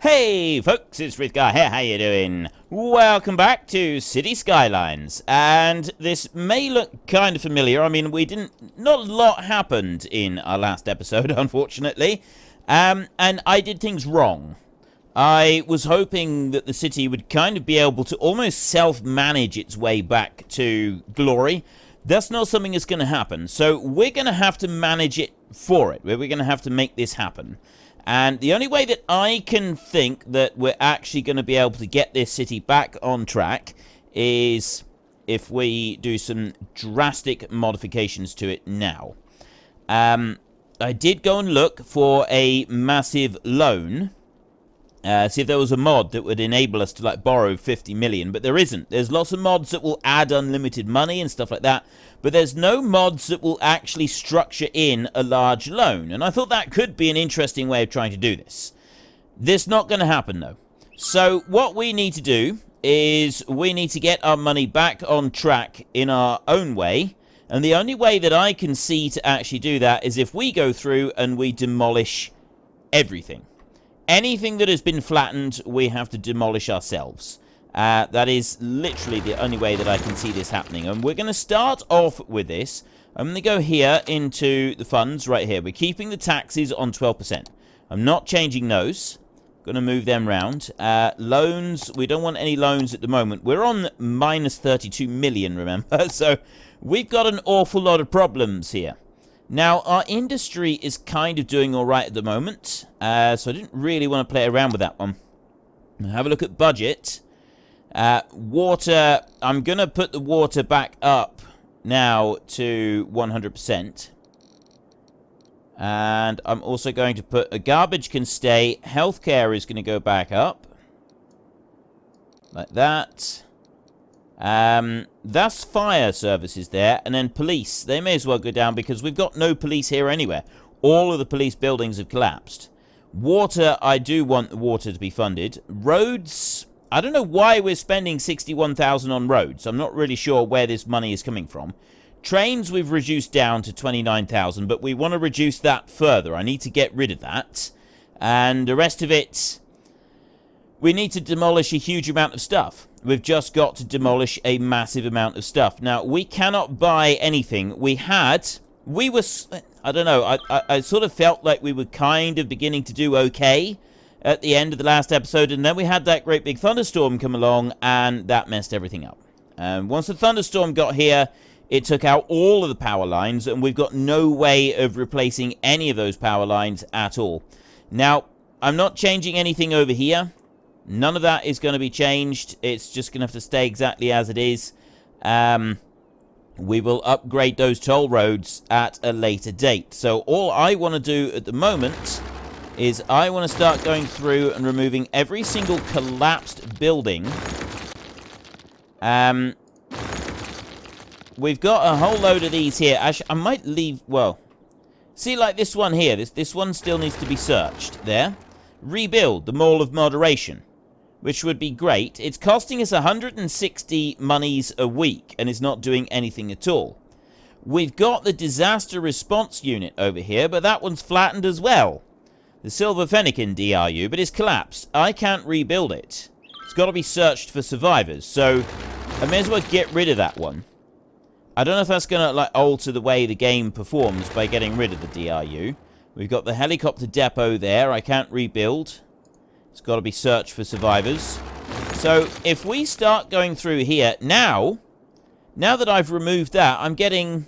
Hey folks, it's Frithgar here, how you doing? Welcome back to City Skylines, and this may look kind of familiar. I mean, not a lot happened in our last episode, unfortunately, and I did things wrong. I was hoping that the city would kind of be able to almost self-manage its way back to glory. That's not something that's going to happen, so we're going to have to manage it for it. We're going to have to make this happen. And the only way that I can think that we're actually going to be able to get this city back on track is if we do some drastic modifications to it now. I did go and look for a massive loan. See if there was a mod that would enable us to like borrow 50 million, but there isn't. There's lots of mods that will add unlimited money and stuff like that, but there's no mods that will actually structure in a large loan, and I thought that could be an interesting way of trying to do this. This not going to happen though. So what we need to do is we need to get our money back on track in our own way, and the only way that I can see to actually do that is if we go through and we demolish everything. Anything that has been flattened, we have to demolish ourselves. That is literally the only way that I can see this happening. And we're going to start off with this. I'm going to go here into the funds right here. We're keeping the taxes on 12%. I'm not changing those. Going to move them round. Loans, we don't want any loans at the moment. We're on minus 32 million, remember? So we've got an awful lot of problems here. Now, our industry is kind of doing all right at the moment, so I didn't really want to play around with that one. Have a look at budget. Water, I'm going to put the water back up now to 100%. And I'm also going to put a garbage can stay. Healthcare is going to go back up. Like that. That's fire services there, and then police. They may as well go down because we've got no police here anywhere. All of the police buildings have collapsed. Water, I do want the water to be funded. Roads, I don't know why we're spending 61,000 on roads. I'm not really sure where this money is coming from. Trains we've reduced down to 29,000, but we want to reduce that further. I need to get rid of that. And the rest of it, we need to demolish a huge amount of stuff. We've just got to demolish a massive amount of stuff. Now, we cannot buy anything. I don't know, I sort of felt like we were kind of beginning to do okay at the end of the last episode, and then we had that great big thunderstorm come along, and that messed everything up. Once the thunderstorm got here, it took out all of the power lines, and we've got no way of replacing any of those power lines at all. Now, I'm not changing anything over here. None of that is going to be changed. It's just going to have to stay exactly as it is. We will upgrade those toll roads at a later date. So all I want to do at the moment is I want to start going through and removing every single collapsed building. We've got a whole load of these here. Actually, I might leave, well, see like this one here. This one still needs to be searched there. Rebuild the Mall of Moderation, which would be great. It's costing us 160 monies a week, and it's not doing anything at all. We've got the Disaster Response Unit over here, but that one's flattened as well. The Silver Fennekin DRU, but it's collapsed. I can't rebuild it. It's got to be searched for survivors, so I may as well get rid of that one. I don't know if that's going to like alter the way the game performs by getting rid of the DRU. We've got the helicopter depot there. I can't rebuild. It's got to be searched for survivors. So if we start going through here now that I've removed that, I'm getting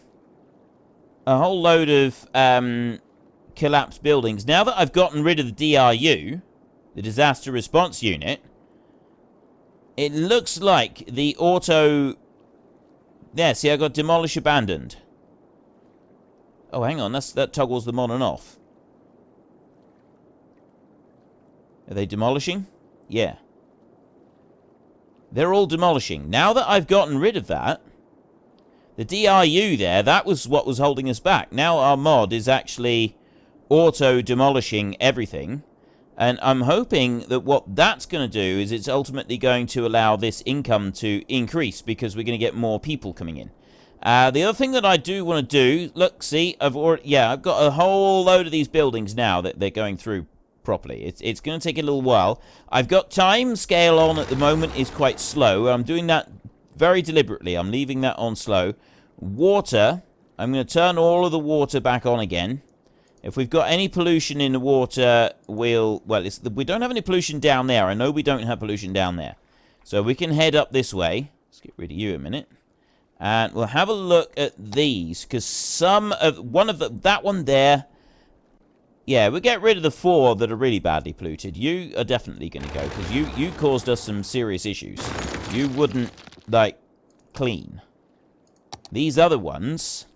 a whole load of collapsed buildings. Now that I've gotten rid of the DRU, the Disaster Response Unit, it looks like the auto... Yeah, see, I got Demolish Abandoned. Oh, hang on, that toggles them on and off. Are they demolishing? Yeah. They're all demolishing. Now that I've gotten rid of that, the DRU there, that was what was holding us back. Now our mod is actually auto-demolishing everything. And I'm hoping that what that's going to do is it's ultimately going to allow this income to increase because we're going to get more people coming in. The other thing that I do want to do, look, see, I've got a whole load of these buildings now that they're going through properly. It's going to take a little while. I've got time scale on at the moment is quite slow. I'm doing that very deliberately. I'm leaving that on slow. Water, I'm going to turn all of the water back on again. If we've got any pollution in the water, well, we don't have any pollution down there. I know we don't have pollution down there. So we can head up this way. Let's get rid of you a minute. And we'll have a look at these, because that one there, yeah, we'll get rid of the 4 that are really badly polluted. You are definitely going to go, because you caused us some serious issues. You wouldn't, like, clean. These other ones,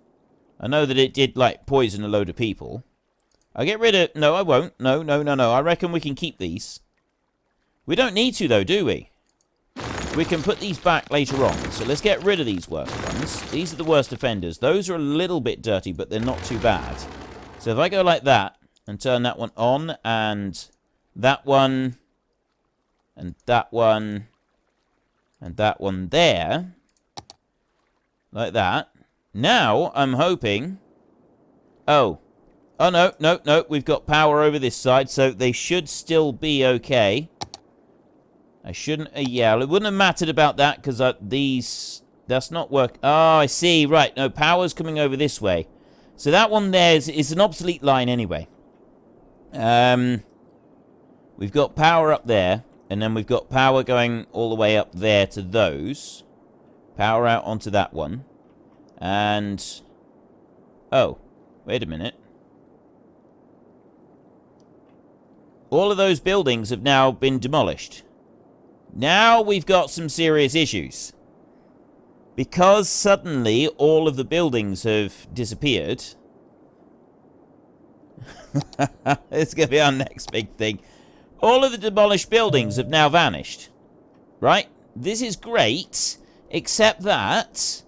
I know that it did, like, poison a load of people. I'll get rid of... No, I won't. No. I reckon we can keep these. We don't need to, though, do we? We can put these back later on. So let's get rid of these worst ones. These are the worst offenders. Those are a little bit dirty, but they're not too bad. So if I go like that and turn that one on, and that one, and that one, and that one there, like that. Now, I'm hoping... Oh, no. We've got power over this side, so they should still be okay. I shouldn't... yeah, it wouldn't have mattered about that, because that's not work... Oh, I see. Right. No, power's coming over this way. So that one there is an obsolete line anyway. We've got power up there, and then we've got power going all the way up there to those. Power out onto that one. And... Oh, wait a minute. All of those buildings have now been demolished. Now we've got some serious issues. Because suddenly all of the buildings have disappeared. It's going to be our next big thing. All of the demolished buildings have now vanished. Right? This is great. Except that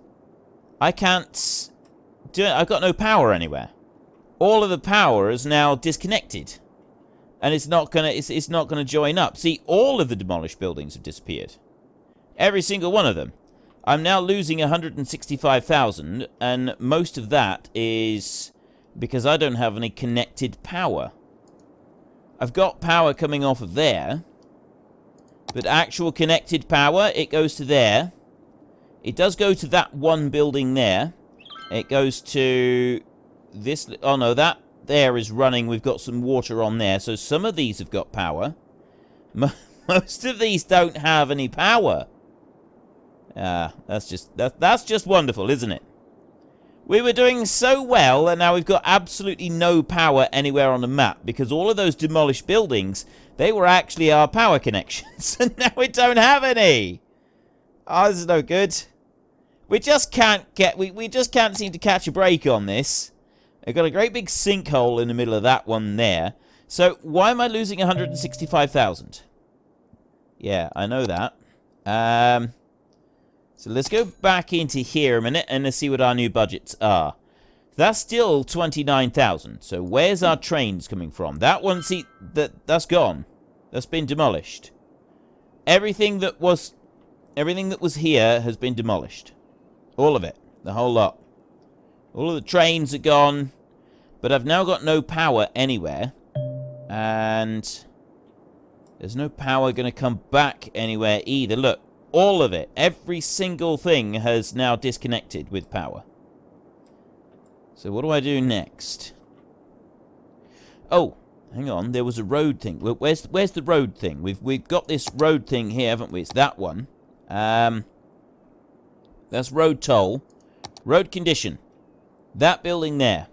I can't do it. I've got no power anywhere. All of the power is now disconnected. And it's not gonna join up. See, all of the demolished buildings have disappeared. Every single one of them. I'm now losing 165,000, and most of that is because I don't have any connected power. I've got power coming off of there, but actual connected power, it goes to there. It does go to that one building there. It goes to this... Oh no, that there is running. We've got some water on there. So some of these have got power. Most of these don't have any power. That's just wonderful, isn't it? We were doing so well, and now we've got absolutely no power anywhere on the map, because all of those demolished buildings, they were actually our power connections, and now we don't have any. Oh, this is no good. We just can't get... We just can't seem to catch a break on this. I've got a great big sinkhole in the middle of that one there. So, why am I losing 165,000? Yeah, I know that. So let's go back into here a minute and let's see what our new budgets are. That's still 29,000. So where's our trains coming from? That one, see, that's gone. That's been demolished. Everything that was here has been demolished. All of it. The whole lot. All of the trains are gone. But I've now got no power anywhere. And there's no power going to come back anywhere either. Look. All of it. Every single thing has now disconnected with power. So what do I do next? Oh, hang on. There was a road thing. Where's the road thing? We've got this road thing here, haven't we? It's that one. That's road toll. Road condition. That building there.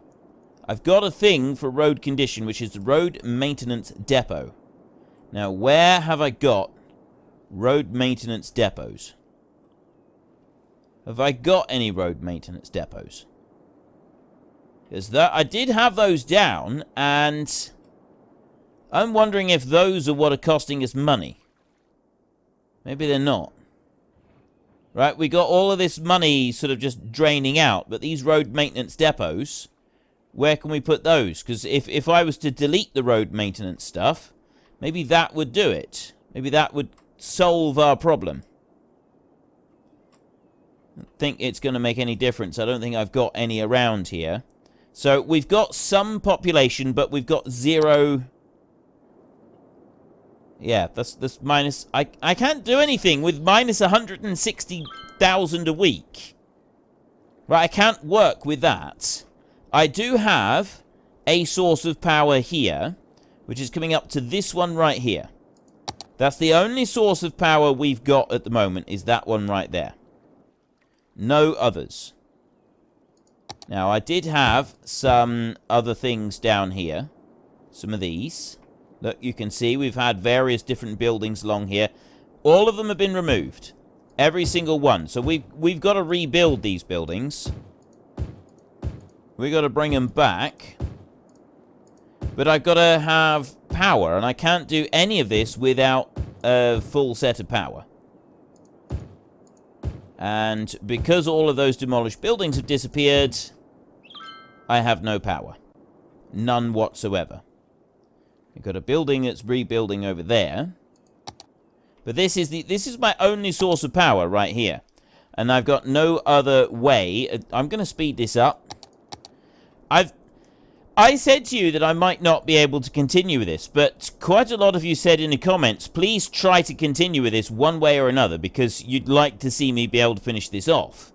I've got a thing for road condition, which is the road maintenance depot. Now, where have I got road maintenance depots? Have I got any road maintenance depots? Because I did have those down, and I'm wondering if those are what are costing us money. Maybe they're not. Right, we got all of this money sort of just draining out, but these road maintenance depots, where can we put those? Because if I was to delete the road maintenance stuff, maybe that would do it. Maybe that would solve our problem. I don't think it's going to make any difference. I don't think I've got any around here. So we've got some population, but we've got zero Yeah, that's minus... I can't do anything with minus 160,000 a week. Right, I can't work with that. I do have a source of power here, which is coming up to this one right here. That's the only source of power we've got at the moment, is that one right there. No others. Now, I did have some other things down here. Some of these. Look, you can see we've had various different buildings along here. All of them have been removed. Every single one. So we've got to rebuild these buildings. We've got to bring them back. But I've got to have power, and I can't do any of this without a full set of power. And because all of those demolished buildings have disappeared, I have no power. None whatsoever. We've got a building that's rebuilding over there. But this is my only source of power right here. And I've got no other way. I'm going to speed this up. I said to you that I might not be able to continue with this, but quite a lot of you said in the comments, please try to continue with this one way or another, because you'd like to see me be able to finish this off.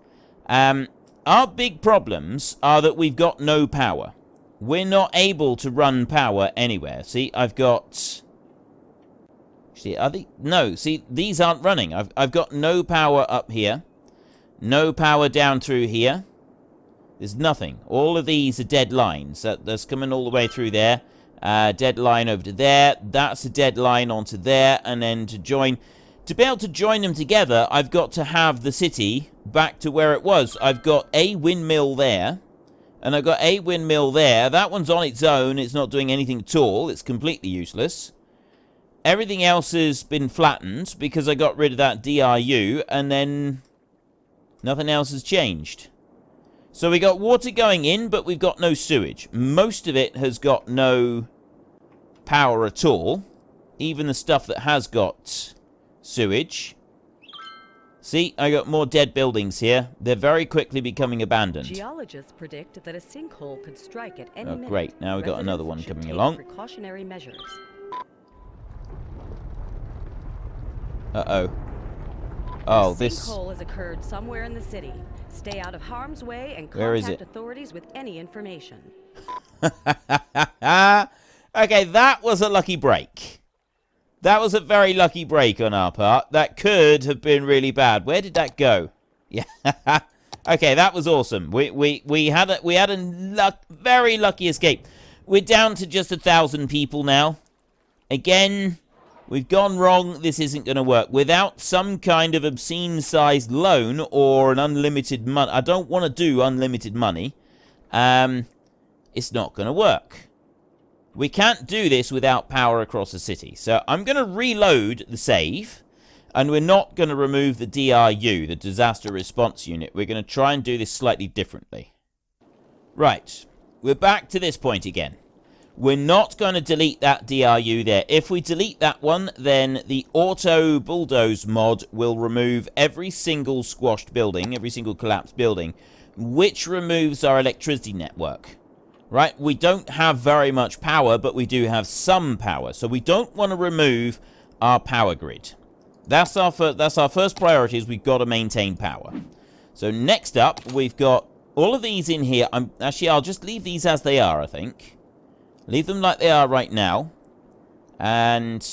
Our big problems are that we've got no power. We're not able to run power anywhere. See, I've got... See, are they... No, see, these aren't running. I've got no power up here. No power down through here. There's nothing. All of these are dead lines. That's coming all the way through there. Dead line over to there. That's a dead line onto there. And then to join... To be able to join them together, I've got to have the city back to where it was. I've got a windmill there. And I've got a windmill there. That one's on its own. It's not doing anything at all. It's completely useless. Everything else has been flattened because I got rid of that DRU. And then nothing else has changed. So we got water going in, but we've got no sewage. Most of it has got no power at all. Even the stuff that has got sewage. See, I got more dead buildings here. They're very quickly becoming abandoned. Geologists predict that a sinkhole could strike at any minute. Great. Now we've got another one coming along. Precautionary measures. Uh-oh. Oh, this sinkhole has occurred somewhere in the city. Stay out of harm's way and Where is contact it? authorities with any information. Okay, that was a lucky break. That was a very lucky break on our part. That could have been really bad. Where did that go? Yeah. Okay, that was awesome. We had a very lucky escape. We're down to just 1,000 people now. Again, we've gone wrong. This isn't going to work. Without some kind of obscene-sized loan or an unlimited money... I don't want to do unlimited money. It's not going to work. We can't do this without power across the city. So I'm going to reload the save. And we're not going to remove the DRU, the Disaster Response Unit. We're going to try and do this slightly differently. Right. We're back to this point again. We're not going to delete that DRU there. If we delete that one, then the Auto Bulldoze mod will remove every single squashed building, every single collapsed building, which removes our electricity network. Right? We don't have very much power, but we do have some power. So we don't want to remove our power grid. That's our first priority, is we've got to maintain power. So next up, we've got all of these in here. Actually, I'll just leave these as they are, I think. Leave them like they are right now. And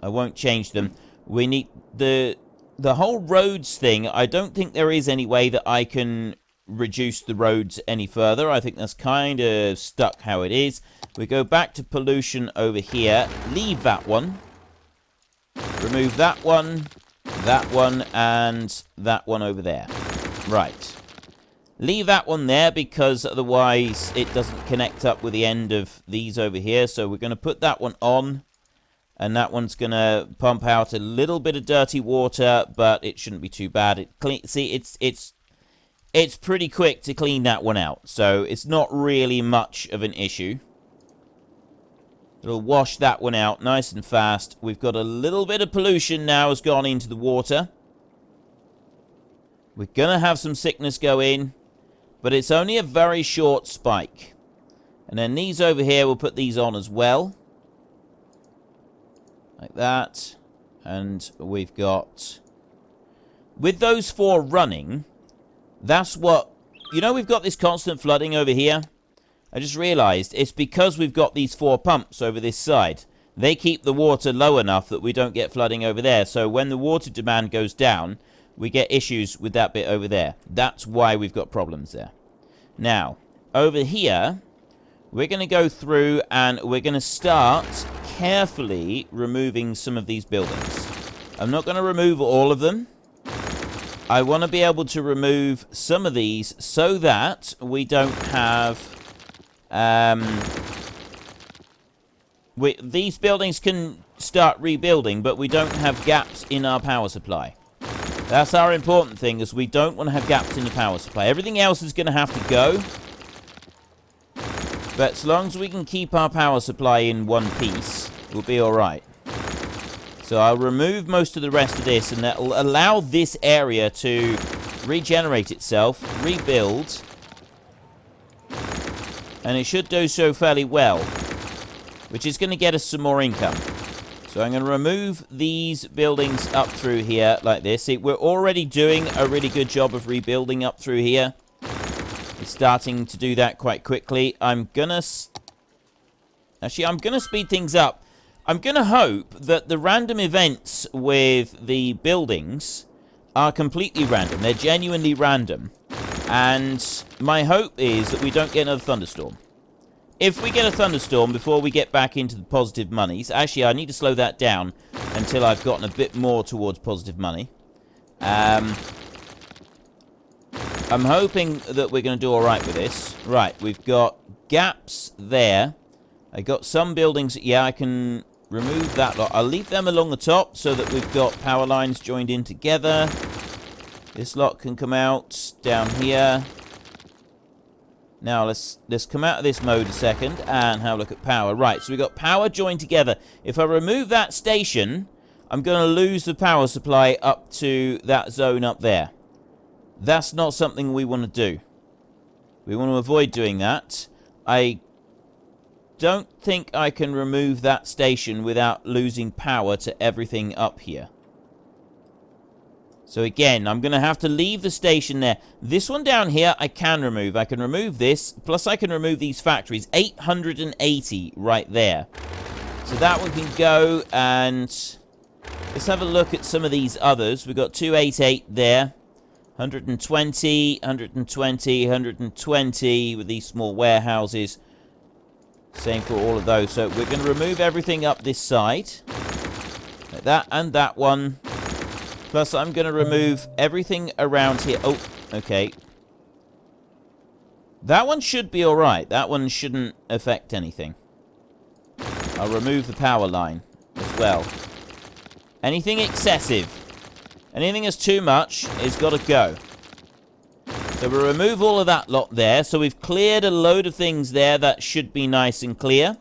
I won't change them. We need the whole roads thing. I don't think there is any way that I can reduce the roads any further. I think that's kind of stuck how it is. We go back to pollution over here. Leave that one. Remove that one, and that one over there. Right. Leave that one there because otherwise it doesn't connect up with the end of these over here. So we're going to put that one on. And that one's going to pump out a little bit of dirty water, but it shouldn't be too bad. See, it's pretty quick to clean that one out. So it's not really much of an issue. It'll wash that one out nice and fast. We've got a little bit of pollution now has gone into the water. We're going to have some sickness go in. But it's only a very short spike. And then these over here, we'll put these on as well. Like that. And we've got... With those 4 running, that's what... You know, we've got this constant flooding over here. I just realized it's because we've got these 4 pumps over this side. They keep the water low enough that we don't get flooding over there. So when the water demand goes down, we get issues with that bit over there. That's why we've got problems there. Now, over here, we're going to go through and we're going to start carefully removing some of these buildings. I'm not going to remove all of them. I want to be able to remove some of these so that we don't have... these buildings can start rebuilding, but we don't have gaps in our power supply. That's our important thing, is we don't want to have gaps in the power supply. Everything else is going to have to go. But as long as we can keep our power supply in one piece, we'll be alright. So I'll remove most of the rest of this, and that will allow this area to regenerate itself, rebuild. And it should do so fairly well, which is going to get us some more income. So I'm going to remove these buildings up through here like this. See, we're already doing a really good job of rebuilding up through here. It's starting to do that quite quickly. I'm going to speed things up. I'm going to hope that the random events with the buildings are completely random. They're genuinely random. And my hope is that we don't get another thunderstorm. If we get a thunderstorm before we get back into the positive monies... Actually, I need to slow that down until I've gotten a bit more towards positive money. I'm hoping that we're going to do alright with this. Right, we've got gaps there. I got some buildings... Yeah, I can remove that lot. I'll leave them along the top so that we've got power lines joined in together. This lot can come out down here. Now, let's come out of this mode a second and have a look at power. Right, so we've got power joined together. If I remove that station, I'm going to lose the power supply up to that zone up there. That's not something we want to do. We want to avoid doing that. I don't think I can remove that station without losing power to everything up here. So again, I'm going to have to leave the station there. This one down here, I can remove. I can remove this, plus I can remove these factories. 880 right there. So that one can go, and let's have a look at some of these others. We've got 288 there. 120, 120, 120 with these small warehouses. Same for all of those. So we're going to remove everything up this side. Like that and that one. Plus, I'm going to remove everything around here. Oh, okay. That one should be alright. That one shouldn't affect anything. I'll remove the power line as well. Anything excessive, anything that's too much, is got to go. So we'll remove all of that lot there. So we've cleared a load of things there that should be nice and clear.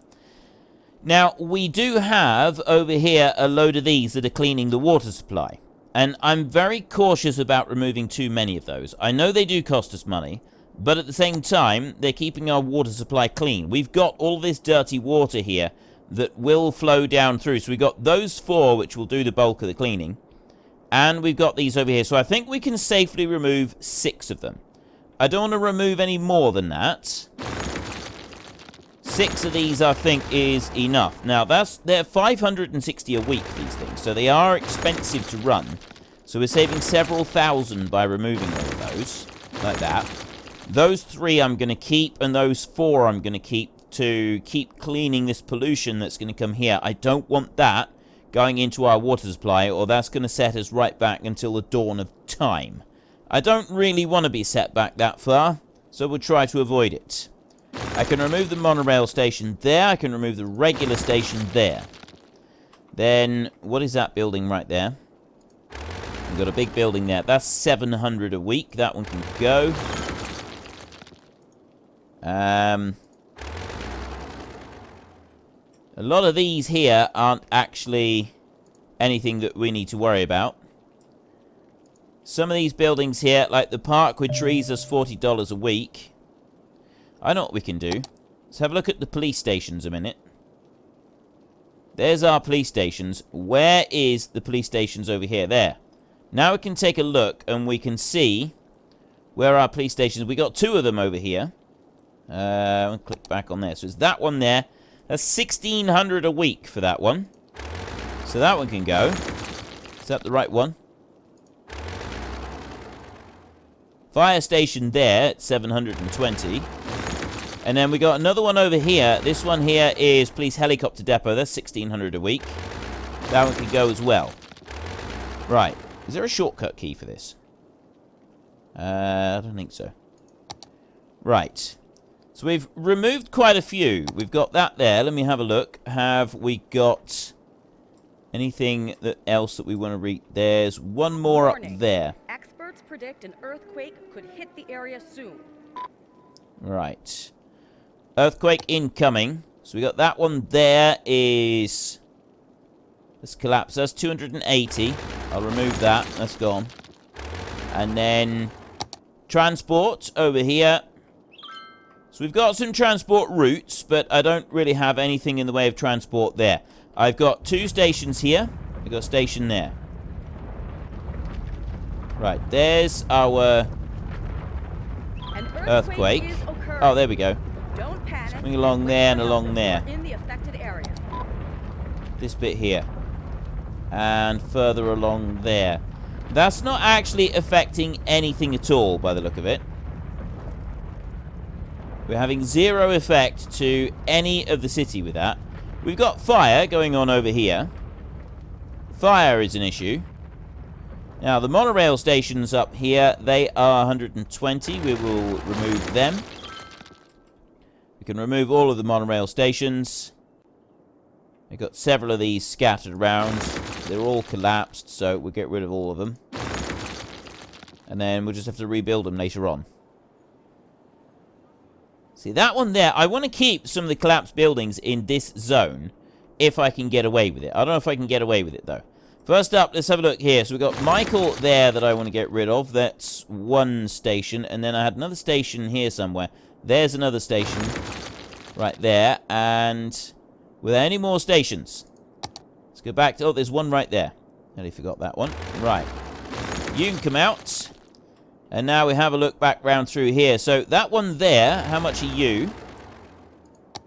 Now, we do have over here a load of these that are cleaning the water supply. And I'm very cautious about removing too many of those. I know they do cost us money, but at the same time, they're keeping our water supply clean. We've got all this dirty water here that will flow down through. So we've got those 4, which will do the bulk of the cleaning. And we've got these over here. So I think we can safely remove 6 of them. I don't want to remove any more than that. 6 of these, I think, is enough. Now, they're 560 a week, these things. So they are expensive to run. So we're saving several thousand by removing all of those. Like that. Those 3 I'm going to keep, and those 4 I'm going to keep cleaning this pollution that's going to come here. I don't want that going into our water supply, or that's going to set us right back until the dawn of time. I don't really want to be set back that far, so we'll try to avoid it. I can remove the monorail station there. I can remove the regular station there. Then, what is that building right there? We've got a big building there. That's 700 a week. That one can go. A lot of these here aren't actually anything that we need to worry about. Some of these buildings here, like the park with trees, is $40 a week. I know what we can do. Let's have a look at the police stations a minute. There's our police stations. Where is the police stations over here? There. Now we can take a look and we can see where our police stations. We got 2 of them over here. I'll click back on there. So it's that one there. That's 1,600 a week for that one. So that one can go. Is that the right one? Fire station there at 720. And then we got another one over here. This one here is police helicopter depot. That's 1,600 a week. That one can go as well. Right. Is there a shortcut key for this? I don't think so. Right. So we've removed quite a few. We've got that there. Let me have a look. Have we got anything else that we want to read? There's one more up there. Experts predict an earthquake could hit the area soon. Right. Earthquake incoming. So we got that one there is... Let's collapse. That's 280. I'll remove that. That's gone. And then transport over here. So we've got some transport routes, but I don't really have anything in the way of transport there. I've got 2 stations here. We've got a station there. Right, there's our earthquake. Oh, there we go. Don't panic. Coming along there and along there. In the affected area. This bit here. And further along there. That's not actually affecting anything at all, by the look of it. We're having 0 effect to any of the city with that. We've got fire going on over here. Fire is an issue. Now, the monorail stations up here, they are 120. We will remove them. We can remove all of the monorail stations. We've got several of these scattered around. They're all collapsed, so we'll get rid of all of them. And then we'll just have to rebuild them later on. See, that one there, I want to keep some of the collapsed buildings in this zone if I can get away with it. I don't know if I can get away with it, though. First up, let's have a look here. So we've got Michael there that I want to get rid of. That's one station. And then I had another station here somewhere. There's another station right there. And were there any more stations? Let's go back to... Oh, there's one right there. Nearly forgot that one. Right. You can come out. And now we have a look back round through here. So that one there, how much are you? I'm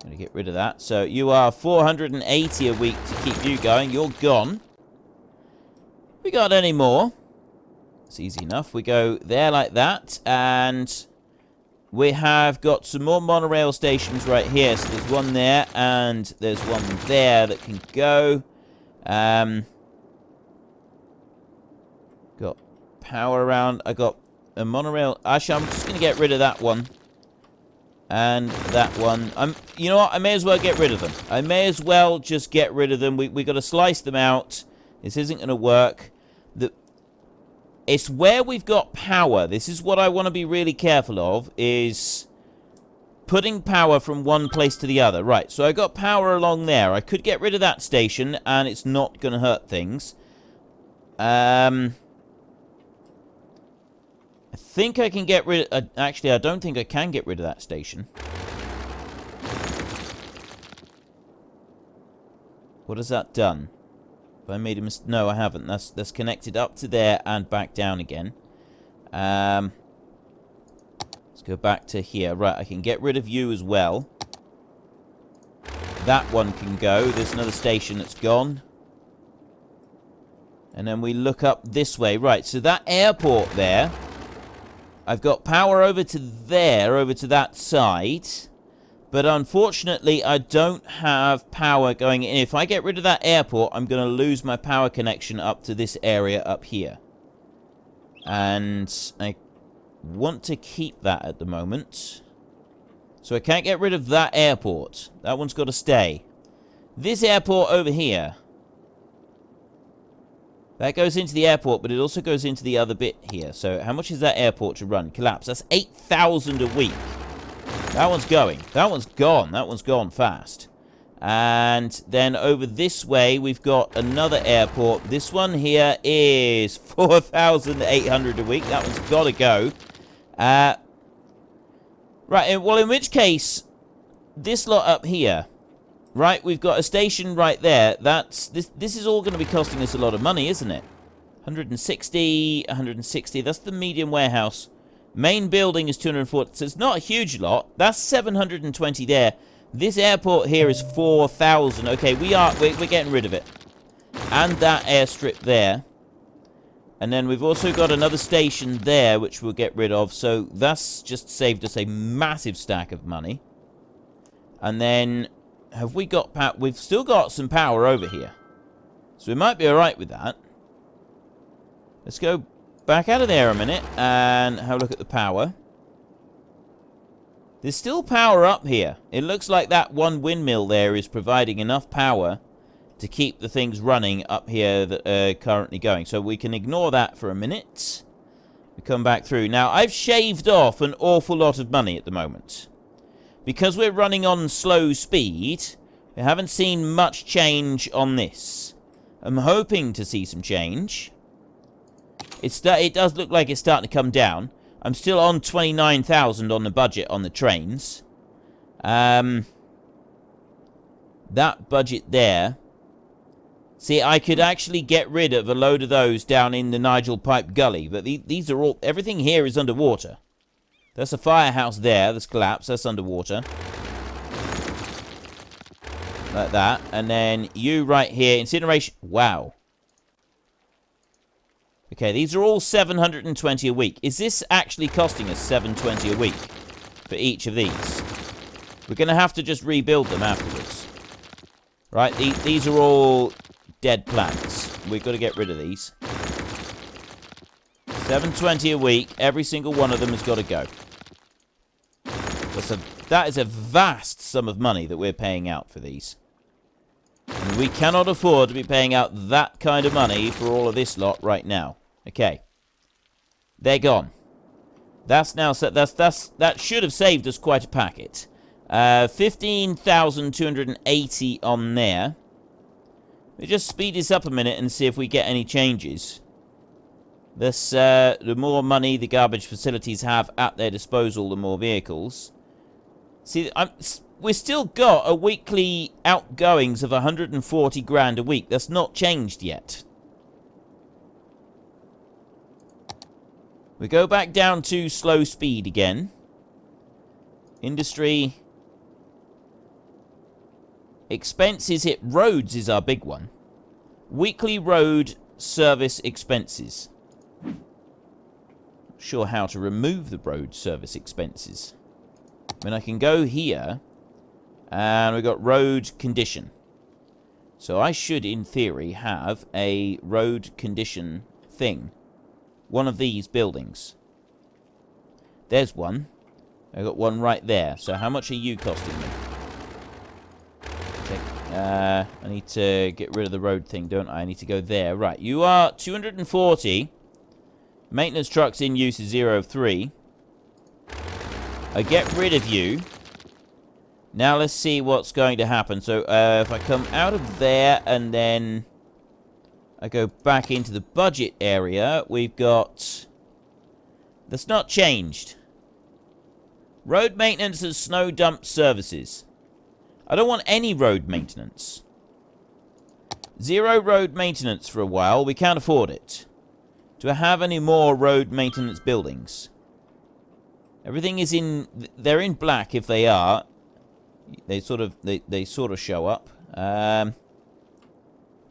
going to get rid of that. So you are 480 a week to keep you going. You're gone. We got any more? It's easy enough. We go there like that. And we have got some more monorail stations right here. So there's one there and there's one there that can go. Got power around. I got a monorail. Actually, I'm just going to get rid of that one. And that one. You know what? I may as well get rid of them. I may as well just get rid of them. We got to slice them out. This isn't going to work. It's where we've got power. This is what I want to be really careful of, is putting power from one place to the other. Right, so I got power along there. I could get rid of that station, and it's not going to hurt things. I think I can get rid of... actually, I don't think I can get rid of that station. What has that done? Have I made a mistake? No, I haven't. That's connected up to there and back down again. Let's go back to here. Right, I can get rid of you as well. That one can go. There's another station that's gone. And then we look up this way. Right, so that airport there... I've got power over to there, over to that side. But unfortunately, I don't have power going in. If I get rid of that airport, I'm going to lose my power connection up to this area up here. And I want to keep that at the moment. So I can't get rid of that airport. That one's got to stay. This airport over here. That goes into the airport, but it also goes into the other bit here. So how much is that airport to run? Collapse. That's 8,000 a week. That one's going. That one's gone. That one's gone fast. And then over this way, we've got another airport. This one here is 4,800 a week. That one's got to go. Right, well, in which case, this lot up here... Right, we've got a station right there. This is all going to be costing us a lot of money, isn't it? 160, 160. That's the medium warehouse. Main building is 240. So it's not a huge lot. That's 720 there. This airport here is 4,000. Okay, we're getting rid of it. And that airstrip there. And then we've also got another station there, which we'll get rid of. So that's just saved us a massive stack of money. And then, have we got power? We've still got some power over here. So we might be alright with that. Let's go back out of there a minute and have a look at the power. There's still power up here. It looks like that one windmill there is providing enough power to keep the things running up here that are currently going. So we can ignore that for a minute. We come back through. Now, I've shaved off an awful lot of money at the moment. Because we're running on slow speed, we haven't seen much change on this. I'm hoping to see some change. It does look like it's starting to come down. I'm still on 29,000 on the budget on the trains. That budget there. See, I could actually get rid of a load of those down in the Nigel Pipe Gully. But these are all... Everything here is underwater. That's a firehouse there that's collapsed. That's underwater. Like that. And then you right here. Incineration. Wow. Okay, these are all 720 a week. Is this actually costing us 720 a week for each of these? We're going to have to just rebuild them afterwards. Right, these are all dead plants. We've got to get rid of these. 720 a week. Every single one of them has got to go. That is a vast sum of money that we're paying out for these. And we cannot afford to be paying out that kind of money for all of this lot right now. Okay. They're gone. That's now set. That should have saved us quite a packet. 15,280 on there. We just speed this up a minute and see if we get any changes. This, the more money the garbage facilities have at their disposal, the more vehicles. See, we've still got a weekly outgoings of 140 grand a week. That's not changed yet. We go back down to slow speed again. Industry. Expenses hit. Roads is our big one. Weekly road service expenses. Not sure how to remove the road service expenses. I mean, I can go here. And we've got road condition. So I should, in theory, have a road condition thing. One of these buildings. There's one. I've got one right there. So how much are you costing me? Okay. I need to get rid of the road thing, don't I? I need to go there. Right. You are 240. Maintenance trucks in use is 0 of 3. I get rid of you. Now let's see what's going to happen. So if I come out of there and then I go back into the budget area, we've got... That's not changed. Road maintenance and snow dump services. I don't want any road maintenance. 0 road maintenance for a while. We can't afford it. Do I have any more road maintenance buildings? Everything is in... They're in black if they are. They sort of show up. I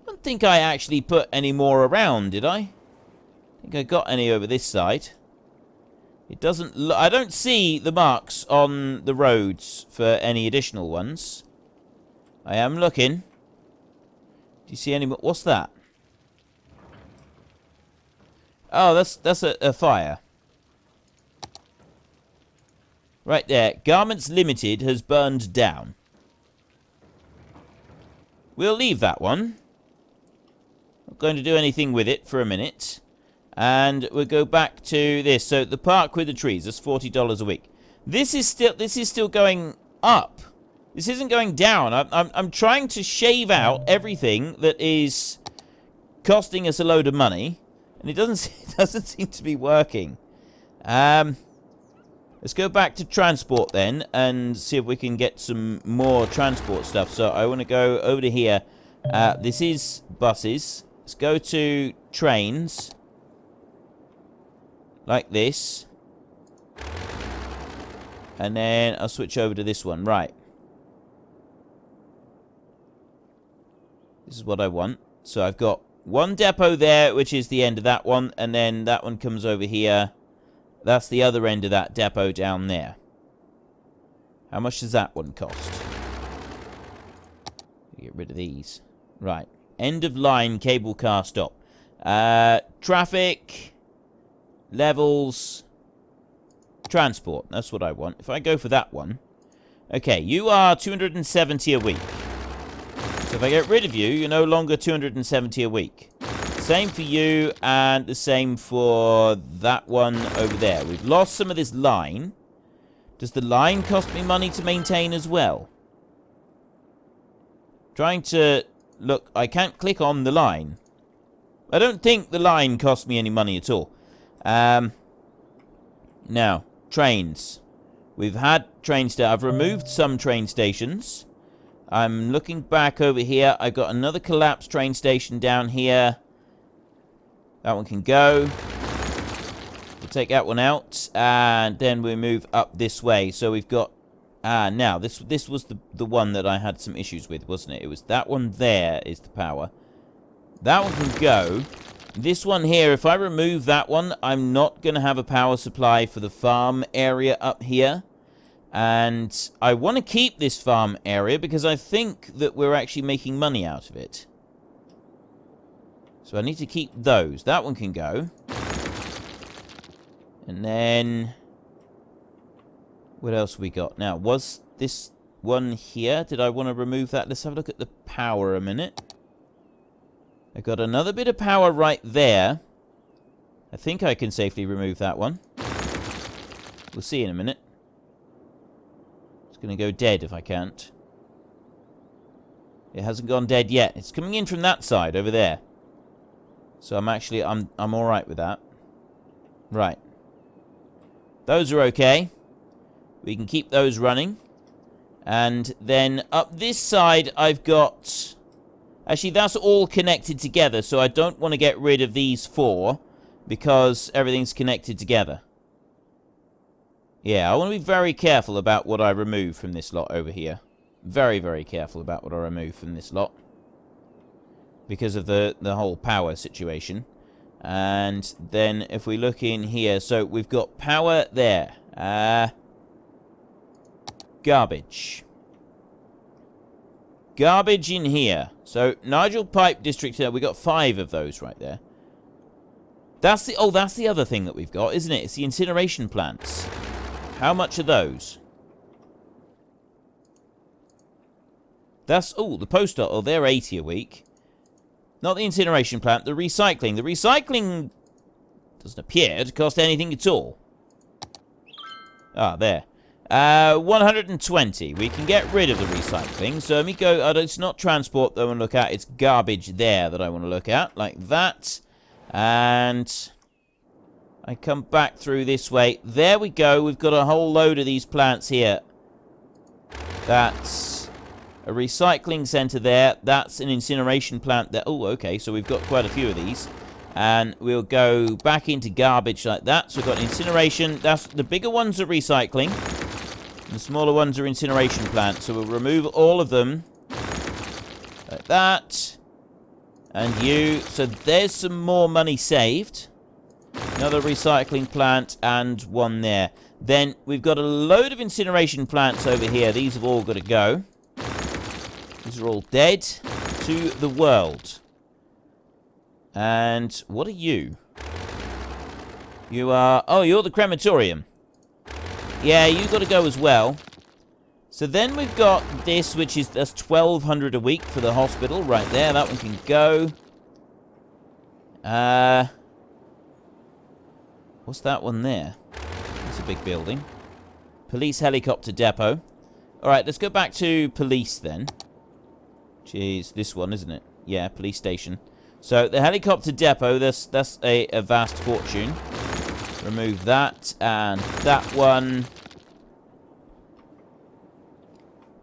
don't think I actually put any more around, did I? I think I got any over this side. It doesn't... I don't see the marks on the roads for any additional ones. I am looking. Do you see any more? What's that? Oh, that's a fire. Right there. Garments Limited has burned down. We'll leave that one. Not going to do anything with it for a minute. And we'll go back to this. So the park with the trees, that's $40 a week. This is still going up. This isn't going down. I'm trying to shave out everything that is costing us a load of money. And it doesn't seem to be working. Let's go back to transport then and see if we can get some more transport stuff. So I want to go over to here. This is buses. Let's go to trains. Like this. And then I'll switch over to this one. Right. This is what I want. So I've got one depot there, which is the end of that one. And then that one comes over here. That's the other end of that depot down there. How much does that one cost? Get rid of these. Right. End of line cable car stop. Traffic. Levels. Transport. That's what I want. If I go for that one. Okay, you are 270 a week. So if I get rid of you, you're no longer 270 a week. Same for you, and the same for that one over there. We've lost some of this line. Does the line cost me money to maintain as well? Trying to... Look, I can't click on the line. I don't think the line costs me any money at all. Now, trains. We've had train stations. I've removed some train stations. I'm looking back over here. I've got another collapsed train station down here. That one can go. We'll take that one out. And then we move up this way. So we've got... now, this was the one that I had some issues with, wasn't it? It was that one there is the power. That one can go. This one here, if I remove that one, I'm not going to have a power supply for the farm area up here. And I want to keep this farm area because I think that we're actually making money out of it. So I need to keep those. That one can go. And then... what else we got? Now, was this one here? Did I want to remove that? Let's have a look at the power a minute. I got another bit of power right there. I think I can safely remove that one. We'll see in a minute. It's going to go dead if I can't. It hasn't gone dead yet. It's coming in from that side over there. So I'm alright with that. Right. Those are okay. We can keep those running. And then up this side I've got... Actually, that's all connected together, so I don't want to get rid of these four because everything's connected together. Yeah, I want to be very careful about what I remove from this lot over here. Very, very careful about what I remove from this lot. Because of the whole power situation. And then if we look in here, so we've got power there. Garbage. Garbage in here. So, Nigel Pipe District, we got 5 of those right there. That's the, that's the other thing that we've got, isn't it? It's the incineration plants. How much are those? That's, the post, they're 80 a week. Not the incineration plant, the recycling. The recycling doesn't appear to cost anything at all. There. 120. We can get rid of the recycling. So let me go... it's not transport that I want to look at. It's garbage there that I want to look at. Like that. And I come back through this way. There we go. We've got a whole load of these plants here. That's a recycling center there. That's an incineration plant there. Oh, okay. So we've got quite a few of these. And we'll go back into garbage like that. So we've got incineration. That's the bigger ones are recycling. The smaller ones are incineration plants. So we'll remove all of them. Like that. And you. So there's some more money saved. Another recycling plant and one there. Then we've got a load of incineration plants over here. These have all got to go. These are all dead to the world. And what are you? You are... Oh, you're the crematorium. Yeah, you got to go as well. So then we've got this, which is... That's 1,200 a week for the hospital right there. That one can go. What's that one there? That's a big building. Police helicopter depot. Alright, let's go back to police then. Which is this one, isn't it? Yeah, police station. So, the helicopter depot, that's a vast fortune. Remove that and that one.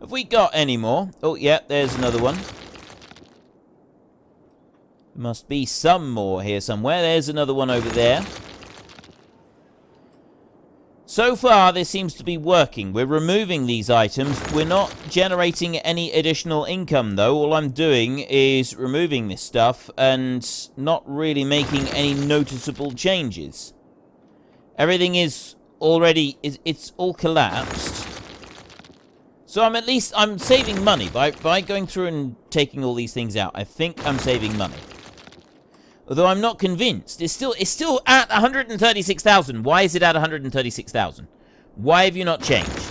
Have we got any more? Oh, yeah, there's another one. Must be some more here somewhere. There's another one over there. So far, this seems to be working. We're removing these items. We're not generating any additional income, though. All I'm doing is removing this stuff and not really making any noticeable changes. Everything is already... it's all collapsed. So I'm saving money. By going through and taking all these things out, I think I'm saving money. Although I'm not convinced. It's still at 136,000. Why is it at 136,000? Why have you not changed?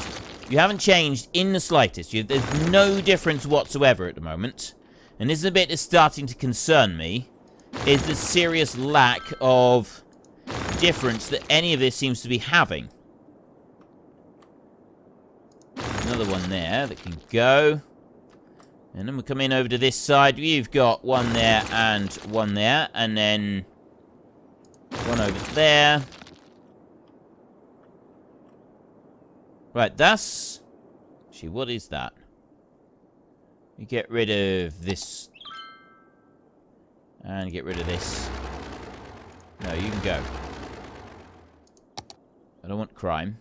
You haven't changed in the slightest. There's no difference whatsoever at the moment. And this is a bit that's starting to concern me. Is the serious lack of difference that any of this seems to be having. There's another one there that can go. And then we're coming over to this side. You've got one there and one there. And then one over there. Right, that's... Actually, what is that? You get rid of this. And get rid of this. No, you can go. I don't want crime.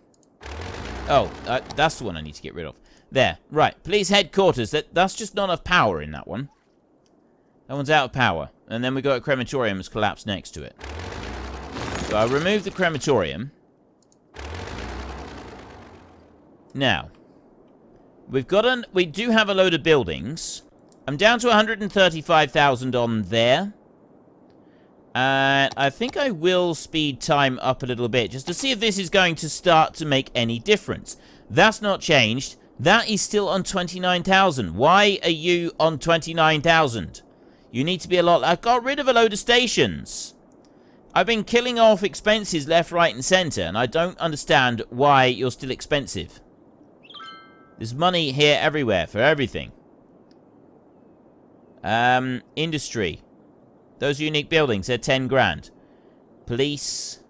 Oh, that's the one I need to get rid of. There. Right. Police headquarters. That's just not enough power in that one. That one's out of power. And then we got a crematorium that's collapsed next to it. So I'll remove the crematorium. Now. We do have a load of buildings. I'm down to 135,000 on there. And I think I will speed time up a little bit. Just to see if this is going to start to make any difference. That's not changed. That is still on 29,000. Why are you on 29,000? You need to be a lot... I got rid of a load of stations. I've been killing off expenses left, right, and centre. And I don't understand why you're still expensive. There's money here everywhere for everything. Industry. Those unique buildings, they're 10 grand. Police.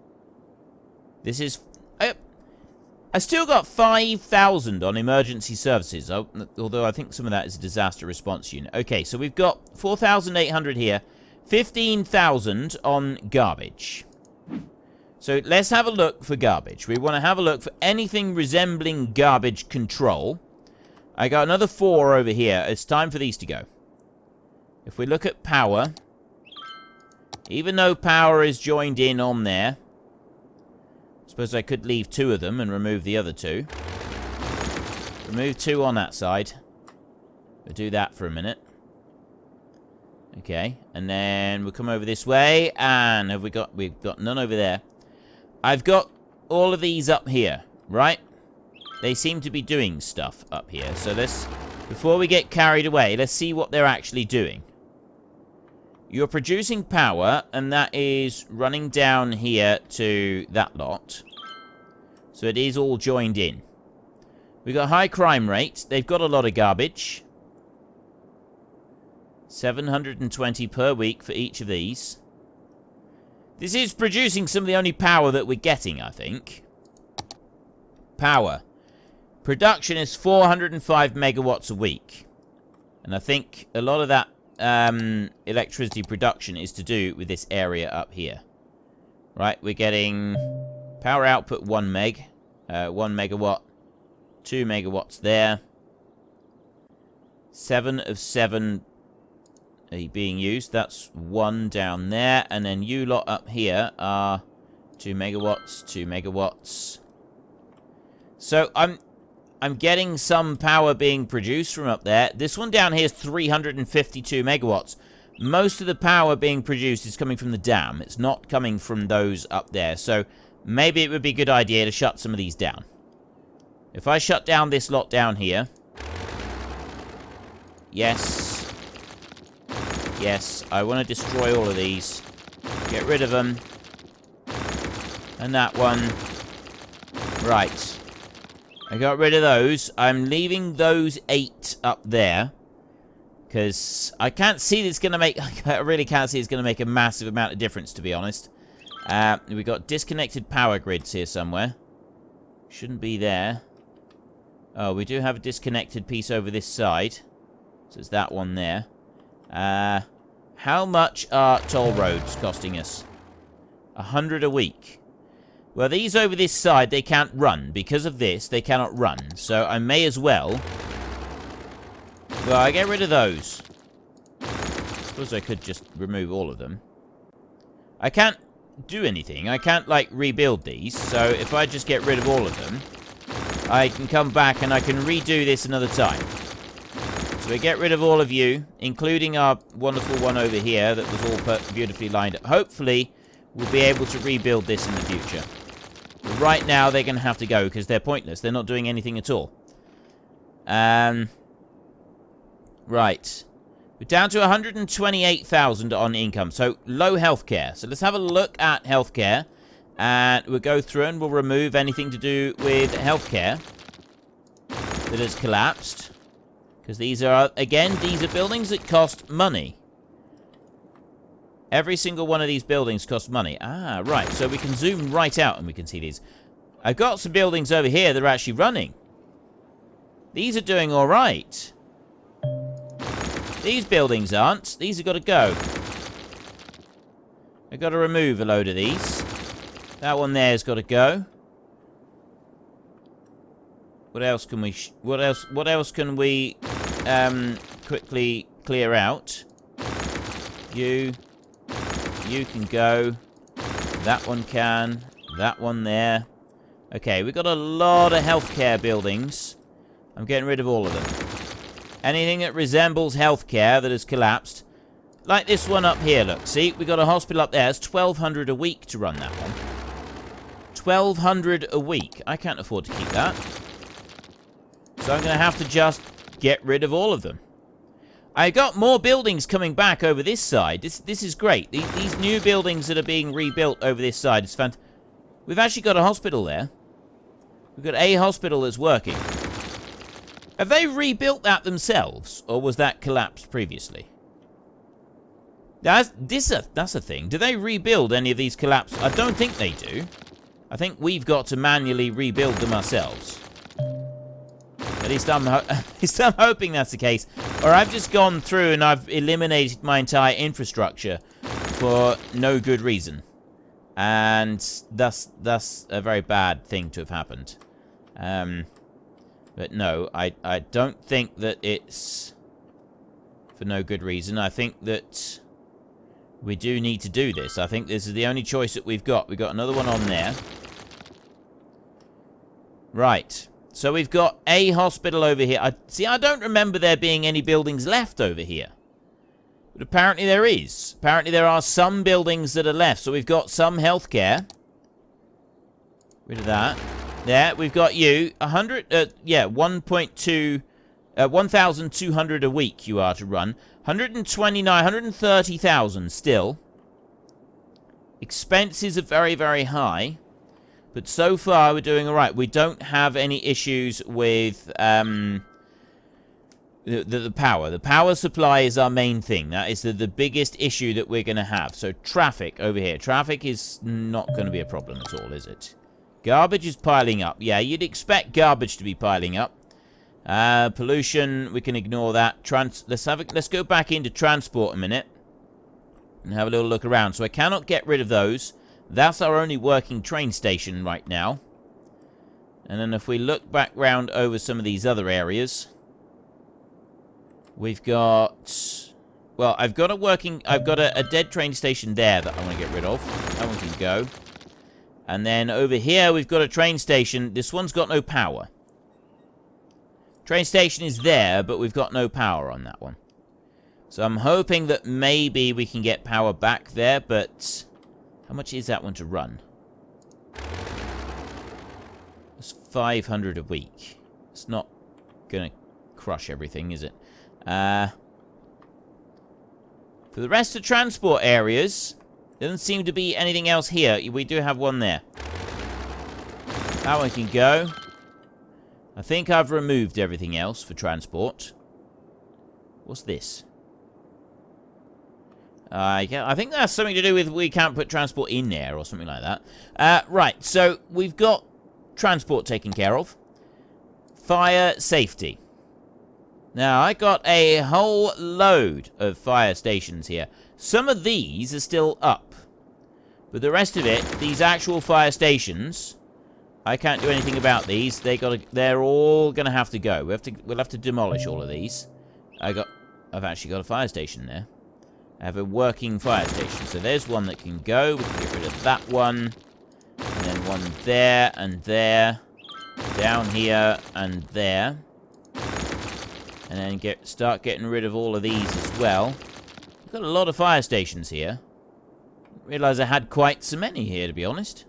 This is... I still got 5,000 on emergency services, although I think some of that is a disaster response unit. Okay, so we've got 4,800 here, 15,000 on garbage. So let's have a look for garbage. We want to have a look for anything resembling garbage control. I got another 4 over here. It's time for these to go. If we look at power, even though power is joined in on there, suppose I could leave 2 of them and remove the other 2. Remove 2 on that side. We'll do that for a minute. Okay, and then we'll come over this way, and we've got none over there. I've got all of these up here, right? They seem to be doing stuff up here. So let's, before we get carried away, let's see what they're actually doing. You're producing power, and that is running down here to that lot. So it is all joined in. We've got high crime rate. They've got a lot of garbage. 720 per week for each of these. This is producing some of the only power that we're getting, I think. Power. Production is 405 megawatts a week. And I think a lot of that electricity production is to do with this area up here. Right, we're getting power output 1 meg, 1 megawatt, 2 megawatts there. 7 of 7 being used. That's 1 down there, and then you lot up here are 2 megawatts, 2 megawatts. So I'm getting some power being produced from up there. This one down here is 352 megawatts. Most of the power being produced is coming from the dam. It's not coming from those up there. So maybe it would be a good idea to shut some of these down. If I shut down this lot down here. Yes. Yes, I want to destroy all of these. Get rid of them. And that one. Right. I got rid of those. I'm leaving those 8 up there. Because I can't see it's going to make... I really can't see it's going to make a massive amount of difference, to be honest. We've got disconnected power grids here somewhere. Shouldn't be there. Oh, we do have a disconnected piece over this side. So it's that one there. How much are toll roads costing us? 100 a week. Well, these over this side, they can't run. Because of this, they cannot run. So I may as well... Well, I get rid of those. I suppose I could just remove all of them. I can't do anything. I can't, like, rebuild these. So if I just get rid of all of them, I can come back and I can redo this another time. So we get rid of all of you, including our wonderful one over here that was all beautifully lined up. Hopefully, we'll be able to rebuild this in the future. But right now, they're going to have to go because they're pointless. They're not doing anything at all. Right. We're down to 128,000 on income. So, low healthcare. So, let's have a look at healthcare. And we'll go through and we'll remove anything to do with healthcare that has collapsed. Because these are, again, these are buildings that cost money. Every single one of these buildings costs money. Ah, right. So we can zoom right out and we can see these. I've got some buildings over here that are actually running. These are doing all right. These buildings aren't. These have got to go. I've got to remove a load of these. That one there's got to go. What else can we... What else can we quickly clear out? You can go. That one can. That one there. Okay, we've got a lot of healthcare buildings. I'm getting rid of all of them. Anything that resembles healthcare that has collapsed. Like this one up here, look. See, we've got a hospital up there. It's 1,200 a week to run that one. 1,200 a week. I can't afford to keep that. So I'm going to have to just get rid of all of them. I got more buildings coming back over this side. This is great. These new buildings that are being rebuilt over this side is fantastic. We've actually got a hospital there. We've got a hospital that's working. Have they rebuilt that themselves? Or was that collapsed previously? That's a thing. Do they rebuild any of these collapsed? I don't think they do. I think we've got to manually rebuild them ourselves. At least I'm hoping that's the case. Or I've just gone through and I've eliminated my entire infrastructure for no good reason. And that's a very bad thing to have happened. But no, I don't think that it's for no good reason. I think that we do need to do this. I think this is the only choice that we've got. We've got another one on there. Right. So we've got a hospital over here. I don't remember there being any buildings left over here. But apparently there is. Apparently there are some buildings that are left. So we've got some healthcare. Rid of that. There, we've got you. 1,200 a week you are to run. 130,000 still. Expenses are very, very high. But so far, we're doing all right. We don't have any issues with the power. The power supply is our main thing. That is the biggest issue that we're going to have. So traffic over here. Traffic is not going to be a problem at all, is it? Garbage is piling up. Yeah, you'd expect garbage to be piling up. Pollution, we can ignore that. Let's go back into transport a minute. And have a little look around. So I cannot get rid of those. That's our only working train station right now. And then if we look back round over some of these other areas, we've got... Well, I've got a dead train station there that I want to get rid of. That one can go. And then over here, we've got a train station. This one's got no power. Train station is there, but we've got no power on that one. So I'm hoping that maybe we can get power back there, but... How much is that one to run? It's 500 a week. It's not going to crush everything, is it? For the rest of transport areas, there doesn't seem to be anything else here. We do have one there. That one can go. I think I've removed everything else for transport. What's this? I think that's something to do with we can't put transport in there or something like that. Right, so we've got transport taken care of. Fire safety. Now, I got a whole load of fire stations here. Some of these are still up. But the rest of it, these actual fire stations, I can't do anything about these. They're all going to have to go. We'll have to demolish all of these. I've actually got a fire station there. I have a working fire station. So there's one that can go. We can get rid of that one. And then one there and there. Down here and there. And then start getting rid of all of these as well. We've got a lot of fire stations here. Realised I had quite so many here, to be honest.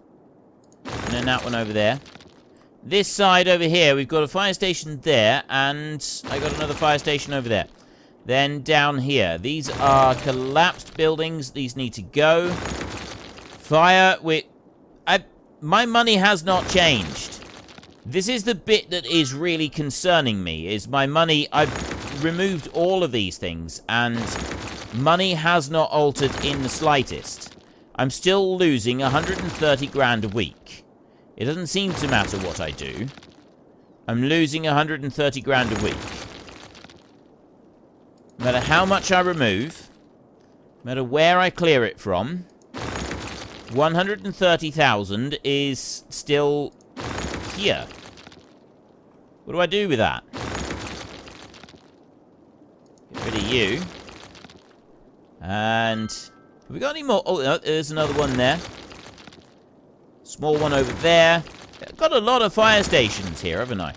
And then that one over there. This side over here, we've got a fire station there, and I got another fire station over there. Then down here, these are collapsed buildings. These need to go. Fire, my money has not changed. This is the bit that is really concerning me, is my money. I've removed all of these things, and money has not altered in the slightest. I'm still losing 130 grand a week. It doesn't seem to matter what I do. I'm losing 130 grand a week. No matter how much I remove, no matter where I clear it from, 130,000 is still here. What do I do with that? Get rid of you. And have we got any more? Oh, no, there's another one there. Small one over there. I've got a lot of fire stations here, haven't I?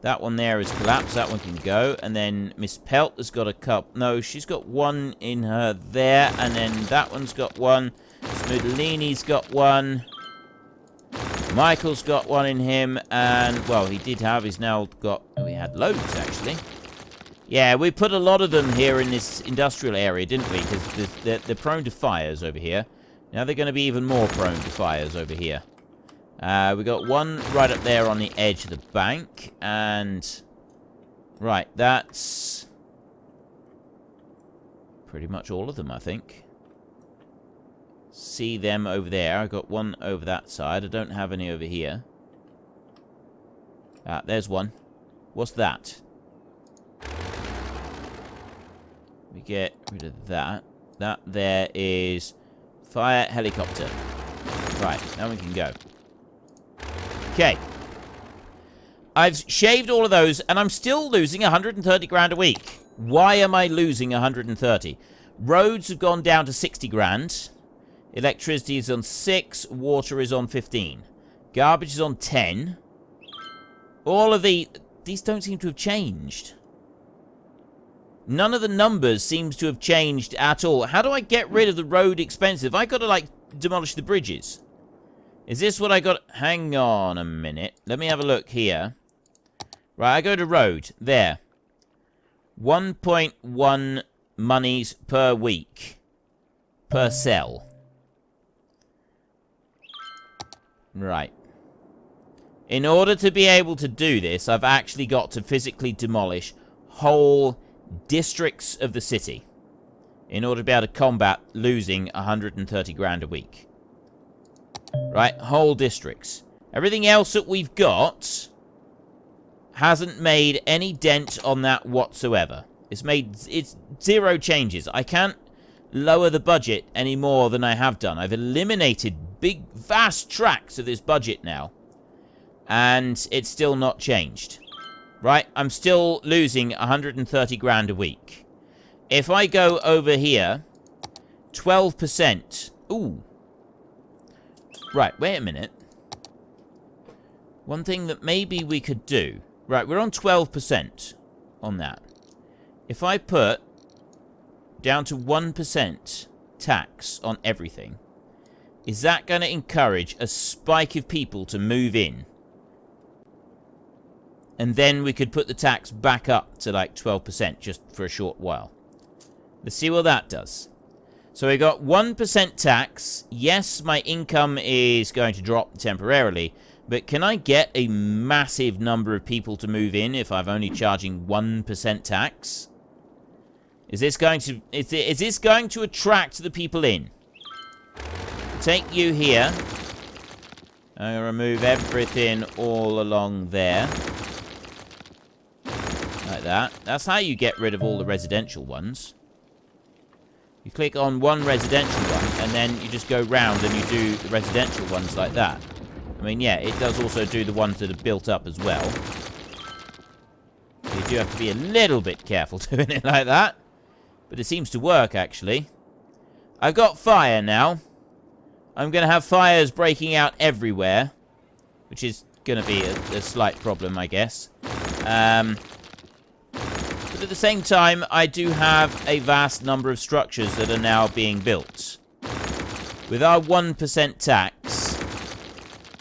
That one there is collapsed. That one can go. And then Miss Pelt has got a cup. No, she's got one in her there. And then that one's got one. Smudlini's got one. Michael's got one in him. And, well, he did have. He's now got... Oh, he had loads, actually. Yeah, we put a lot of them here in this industrial area, didn't we? Because they're prone to fires over here. Now they're going to be even more prone to fires over here. We got one right up there on the edge of the bank. And... Right, that's... pretty much all of them, I think. See them over there. I got one over that side. I don't have any over here. There's one. What's that? We get rid of that. That there is fire helicopter. Right, now we can go. Okay. I've shaved all of those, and I'm still losing 130 grand a week. Why am I losing 130? Roads have gone down to 60 grand. Electricity is on 6. Water is on 15. Garbage is on 10. All of these don't seem to have changed. None of the numbers seems to have changed at all. How do I get rid of the road expensive? I got to, like, demolish the bridges. Is this what I got? Hang on a minute. Let me have a look here. Right, I go to road. There. 1.1 monies per week. Per cell. Right. In order to be able to do this, I've actually got to physically demolish whole districts of the city in order to be able to combat losing 130 grand a week. Right, whole districts. Everything else that we've got hasn't made any dent on that whatsoever. It's zero changes. I can't lower the budget any more than I have done. I've eliminated big, vast tracts of this budget now, and it's still not changed. Right, I'm still losing 130 grand a week. If I go over here, 12%. Ooh. Right, wait a minute. One thing that maybe we could do. Right, we're on 12% on that. If I put down to 1% tax on everything, is that going to encourage a spike of people to move in? And then we could put the tax back up to like 12% just for a short while. Let's see what that does. So we got 1% tax. Yes, my income is going to drop temporarily. But can I get a massive number of people to move in if I'm only charging 1% tax? Is this going to attract the people in? Take you here. I'm going to remove everything all along there. Like that. That's how you get rid of all the residential ones. You click on one residential one, and then you just go round and you do the residential ones like that. I mean, yeah, it does also do the ones that are built up as well. You do have to be a little bit careful doing it like that. But it seems to work, actually. I've got fire now. I'm going to have fires breaking out everywhere. Which is going to be a slight problem, I guess. But at the same time, I do have a vast number of structures that are now being built. With our 1% tax...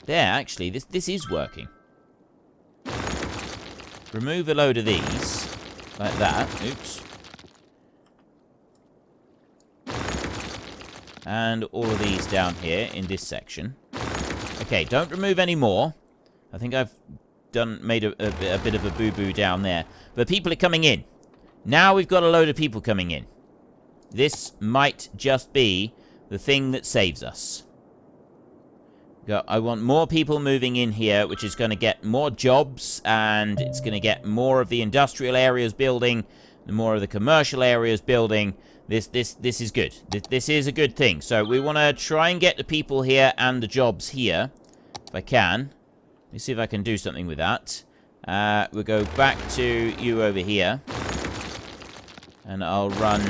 There, actually, this is working. Remove a load of these. Like that. Oops. And all of these down here in this section. Okay, don't remove any more. I think I've made a bit of a boo-boo down there. But people are coming in. Now we've got a load of people coming in. This might just be the thing that saves us. I want more people moving in here, which is going to get more jobs, and it's going to get more of the industrial areas building, more of the commercial areas building. This is good. This is a good thing. So we want to try and get the people here and the jobs here, if I can. Let me see if I can do something with that. We'll go back to you over here. And I'll run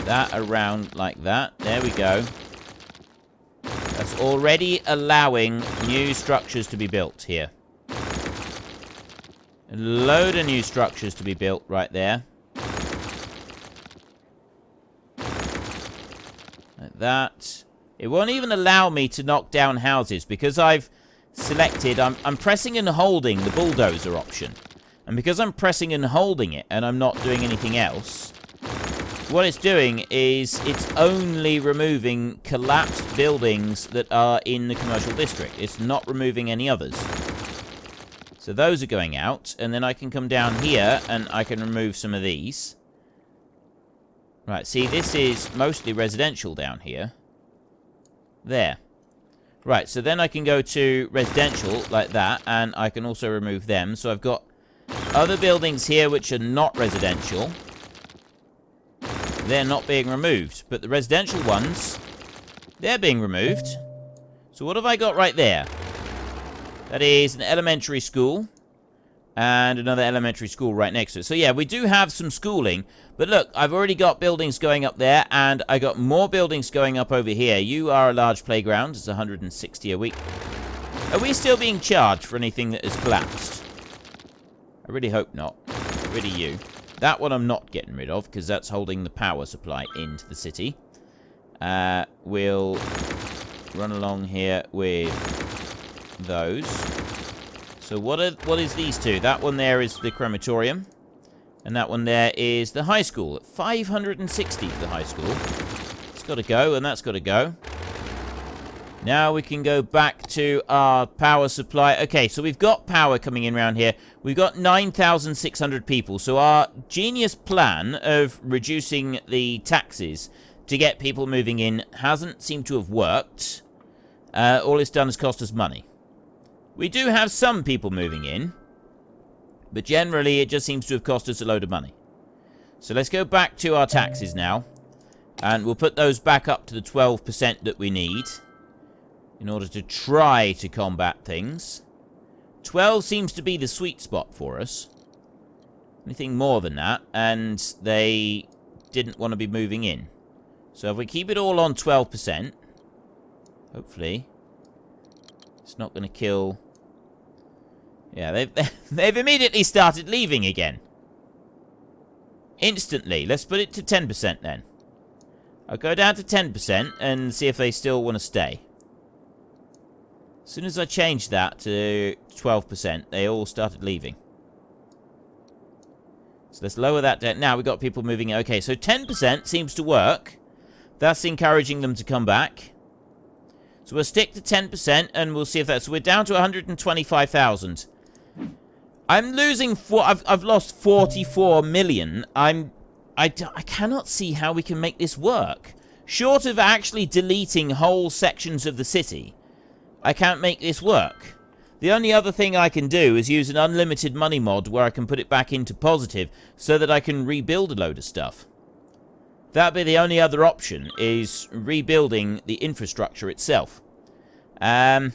that around like that. There we go. That's already allowing new structures to be built here. A load of new structures to be built right there. Like that. It won't even allow me to knock down houses because I've selected... I'm pressing and holding the bulldozer option. And because I'm pressing and holding it and I'm not doing anything else... What it's doing is it's only removing collapsed buildings that are in the commercial district. It's not removing any others. So those are going out. And then I can come down here and I can remove some of these. Right, see, this is mostly residential down here. There. Right, so then I can go to residential like that. And I can also remove them. So I've got other buildings here which are not residential. They're not being removed. But the residential ones, they're being removed. So what have I got right there? That is an elementary school. And another elementary school right next to it. So yeah, we do have some schooling. But look, I've already got buildings going up there. And I got more buildings going up over here. You are a large playground. It's 160 a week. Are we still being charged for anything that has collapsed? I really hope not. Get rid of you. That one I'm not getting rid of, because that's holding the power supply into the city. We'll run along here with those. So what is these two? That one there is the crematorium. And that one there is the high school. At 560 for the high school. It's got to go, and that's got to go. Now we can go back to our power supply. Okay, so we've got power coming in around here. We've got 9,600 people. So our genius plan of reducing the taxes to get people moving in hasn't seemed to have worked. All it's done is cost us money. We do have some people moving in. But generally, it just seems to have cost us a load of money. So let's go back to our taxes now. And we'll put those back up to the 12% that we need. In order to try to combat things. 12 seems to be the sweet spot for us. Anything more than that, and they didn't want to be moving in. So if we keep it all on 12%, hopefully, it's not going to kill... Yeah, they've immediately started leaving again. Instantly. Let's put it to 10% then. I'll go down to 10% and see if they still want to stay. As soon as I changed that to 12%, they all started leaving. So let's lower that down. Now we've got people moving. Okay, so 10% seems to work. That's encouraging them to come back. So we'll stick to 10% and we'll see if that's... So we're down to 125,000. I'm losing I've lost 44 million. I cannot see how we can make this work. Short of actually deleting whole sections of the city, I can't make this work. The only other thing I can do is use an unlimited money mod where I can put it back into positive so that I can rebuild a load of stuff. That'd be the only other option, is rebuilding the infrastructure itself. I'm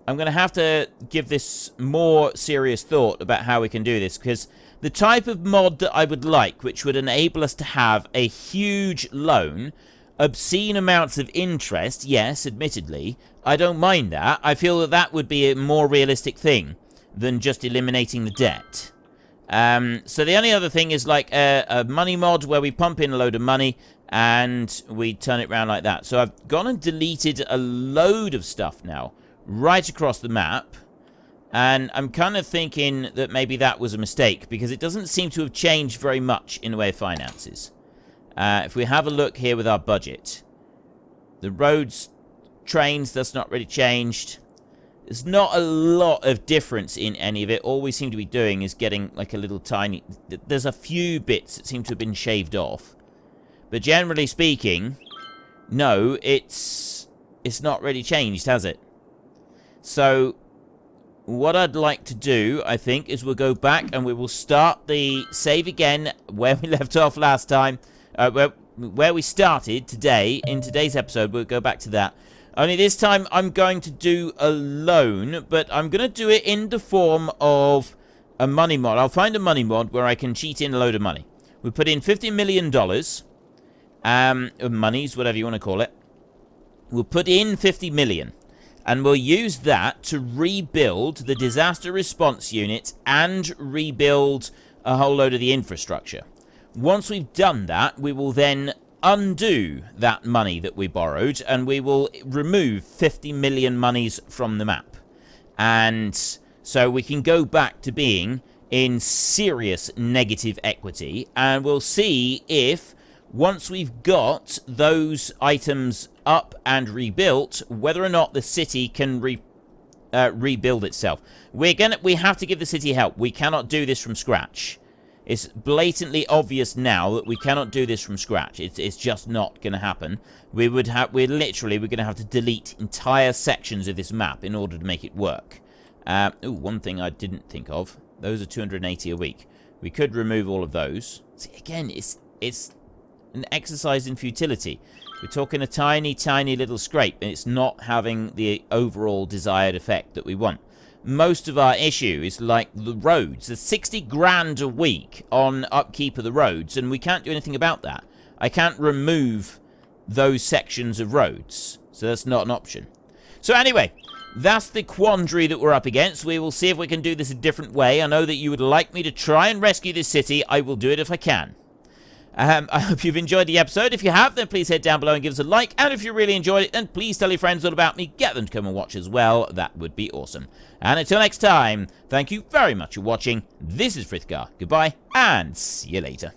going to have to give this more serious thought about how we can do this, because the type of mod that I would like, which would enable us to have a huge loan, obscene amounts of interest, yes, admittedly, I don't mind that. I feel that that would be a more realistic thing than just eliminating the debt. So the only other thing is like a money mod where we pump in a load of money and we turn it around like that. So I've gone and deleted a load of stuff now right across the map, and I'm kind of thinking that maybe that was a mistake because it doesn't seem to have changed very much in the way of finances. If we have a look here with our budget, the roads, trains, that's not really changed. There's not a lot of difference in any of it. All we seem to be doing is getting like a little tiny... There's a few bits that seem to have been shaved off. But generally speaking, no, it's not really changed, has it? So, what I'd like to do, I think, is we'll go back and we will start the save again where we left off last time. Where we started today, in today's episode, we'll go back to that. Only this time, I'm going to do a loan, but I'm going to do it in the form of a money mod. I'll find a money mod where I can cheat in a load of money. We put in $50 million, monies, whatever you want to call it. We'll put in 50 million. And we'll use that to rebuild the disaster response unit and rebuild a whole load of the infrastructure. Once we've done that, we will then undo that money that we borrowed, and we will remove 50 million monies from the map. And so we can go back to being in serious negative equity, and we'll see if, once we've got those items up and rebuilt, whether or not the city can rebuild itself. We have to give the city help. We cannot do this from scratch. It's blatantly obvious now that we cannot do this from scratch. It's just not going to happen. We're going to have to delete entire sections of this map in order to make it work. One thing I didn't think of. Those are 280 a week. We could remove all of those. See, again, it's an exercise in futility. We're talking a tiny, tiny little scrape, and it's not having the overall desired effect that we want. Most of our issue is like the roads. There's 60 grand a week on upkeep of the roads, and we can't do anything about that. I can't remove those sections of roads, so that's not an option. So anyway, that's the quandary that we're up against. We will see if we can do this a different way. I know that you would like me to try and rescue this city. I will do it if I can. I hope you've enjoyed the episode. If you have, then please head down below and give us a like. And if you really enjoyed it, then please tell your friends all about me. Get them to come and watch as well. That would be awesome. And until next time, thank you very much for watching. This is Frithgar. Goodbye, and see you later.